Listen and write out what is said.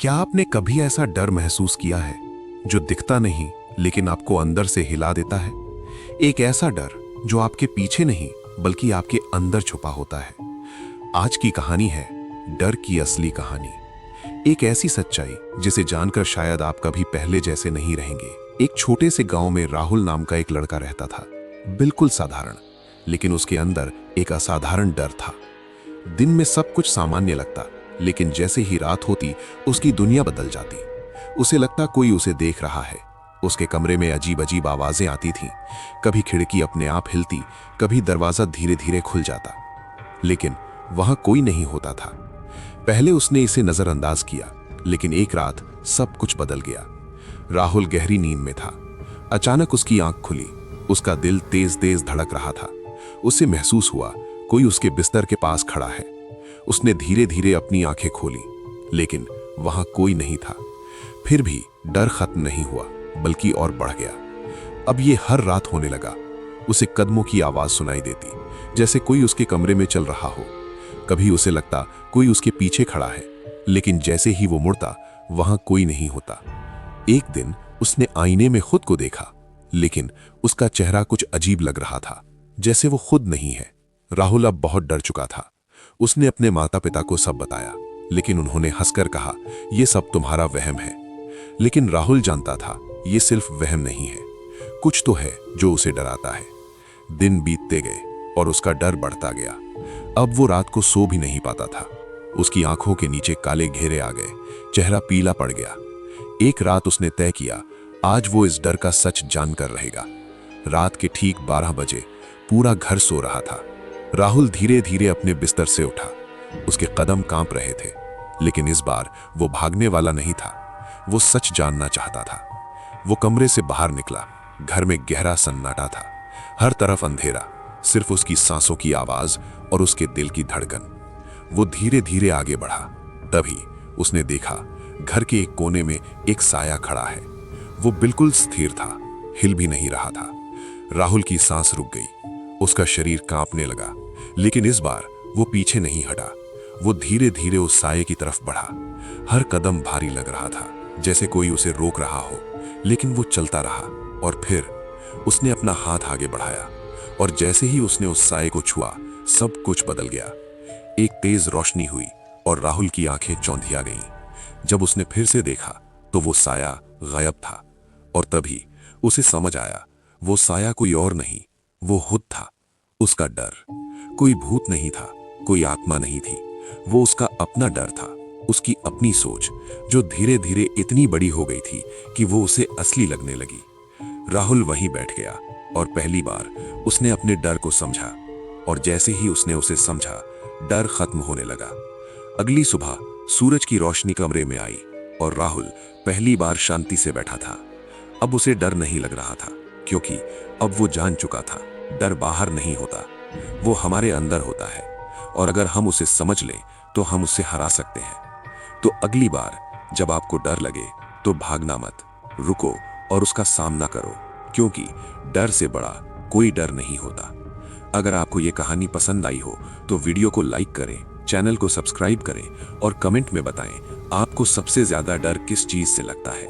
क्या आपने कभी ऐसा डर महसूस किया है जो दिखता नहीं लेकिन आपको अंदर से हिला देता है? एक ऐसा डर जो आपके पीछे नहीं बल्कि आपके अंदर छुपा होता है। आज की कहानी है डर की असली कहानी। एक ऐसी सच्चाई जिसे जानकर शायद आप कभी पहले जैसे नहीं रहेंगे। एक छोटे से गांव में राहुल नाम का एक लड़का रहता था। बिल्कुल साधारण, लेकिन उसके अंदर एक असाधारण डर था। दिन में सब कुछ सामान्य लगता, लेकिन जैसे ही रात होती उसकी दुनिया बदल जाती। उसे लगता कोई उसे देख रहा है। उसके कमरे में अजीब अजीब आवाजें आती थीं। कभी खिड़की अपने आप हिलती, कभी दरवाजा धीरे धीरे खुल जाता, लेकिन वहां कोई नहीं होता था। पहले उसने इसे नजरअंदाज किया, लेकिन एक रात सब कुछ बदल गया। राहुल गहरी नींद में था। अचानक उसकी आंख खुली। उसका दिल तेज तेज धड़क रहा था। उसे महसूस हुआ कोई उसके बिस्तर के पास खड़ा है। उसने धीरे धीरे अपनी आंखें खोली, लेकिन वहां कोई नहीं था। फिर भी डर खत्म नहीं हुआ, बल्कि और बढ़ गया। अब ये हर रात होने लगा। उसे कदमों की आवाज सुनाई देती, जैसे कोई उसके कमरे में चल रहा हो। कभी उसे लगता कोई उसके पीछे खड़ा है, लेकिन जैसे ही वो मुड़ता वहां कोई नहीं होता। एक दिन उसने आईने में खुद को देखा, लेकिन उसका चेहरा कुछ अजीब लग रहा था, जैसे वो खुद नहीं है। राहुल अब बहुत डर चुका था। उसने अपने माता पिता को सब बताया, लेकिन उन्होंने हंसकर कहा, यह सब तुम्हारा वहम है। लेकिन राहुल जानता था यह सिर्फ वहम नहीं है, कुछ तो है जो उसे डराता है। दिन बीतते गए और उसका डर बढ़ता गया। अब वो रात को सो भी नहीं पाता था। उसकी आंखों के नीचे काले घेरे आ गए, चेहरा पीला पड़ गया। एक रात उसने तय किया, आज वो इस डर का सच जानकर रहेगा। रात के ठीक 12 बजे पूरा घर सो रहा था। राहुल धीरे धीरे अपने बिस्तर से उठा। उसके कदम कांप रहे थे, लेकिन इस बार वो भागने वाला नहीं था। वो सच जानना चाहता था। वो कमरे से बाहर निकला। घर में गहरा सन्नाटा था। हर तरफ अंधेरा, सिर्फ उसकी सांसों की आवाज और उसके दिल की धड़कन। वो धीरे धीरे आगे बढ़ा। तभी उसने देखा, घर के एक कोने में एक साया खड़ा है। वो बिल्कुल स्थिर था, हिल भी नहीं रहा था। राहुल की सांस रुक गई। उसका शरीर कांपने लगा, लेकिन इस बार वो पीछे नहीं हटा। वो धीरे धीरे उस साये की तरफ बढ़ा। हर कदम भारी लग रहा था, जैसे कोई उसे रोक रहा हो, लेकिन वो चलता रहा। और फिर उसने अपना हाथ आगे बढ़ाया, और जैसे ही उसने उस साये को छुआ, सब कुछ बदल गया। एक तेज रोशनी हुई और राहुल की आंखें चौंधिया गईं। जब उसने फिर से देखा तो वो साया गायब था, और तभी उसे समझ आया, वो साया कोई और नहीं, वो खुद था। उसका डर कोई भूत नहीं था, कोई आत्मा नहीं थी। वो उसका अपना डर था, उसकी अपनी सोच, जो धीरे धीरे इतनी बड़ी हो गई थी कि वो उसे असली लगने लगी। राहुल वहीं बैठ गया और पहली बार उसने अपने डर को समझा। और जैसे ही उसने उसे समझा, डर खत्म होने लगा। अगली सुबह सूरज की रोशनी कमरे में आई और राहुल पहली बार शांति से बैठा था। अब उसे डर नहीं लग रहा था, क्योंकि अब वो जान चुका था, डर बाहर नहीं होता, वो हमारे अंदर होता है। और अगर हम उसे समझ लें तो हम उसे हरा सकते हैं। तो अगली बार जब आपको डर लगे तो भागना मत, रुको और उसका सामना करो, क्योंकि डर से बड़ा कोई डर नहीं होता। अगर आपको ये कहानी पसंद आई हो तो वीडियो को लाइक करें, चैनल को सब्सक्राइब करें और कमेंट में बताएं आपको सबसे ज्यादा डर किस चीज से लगता है।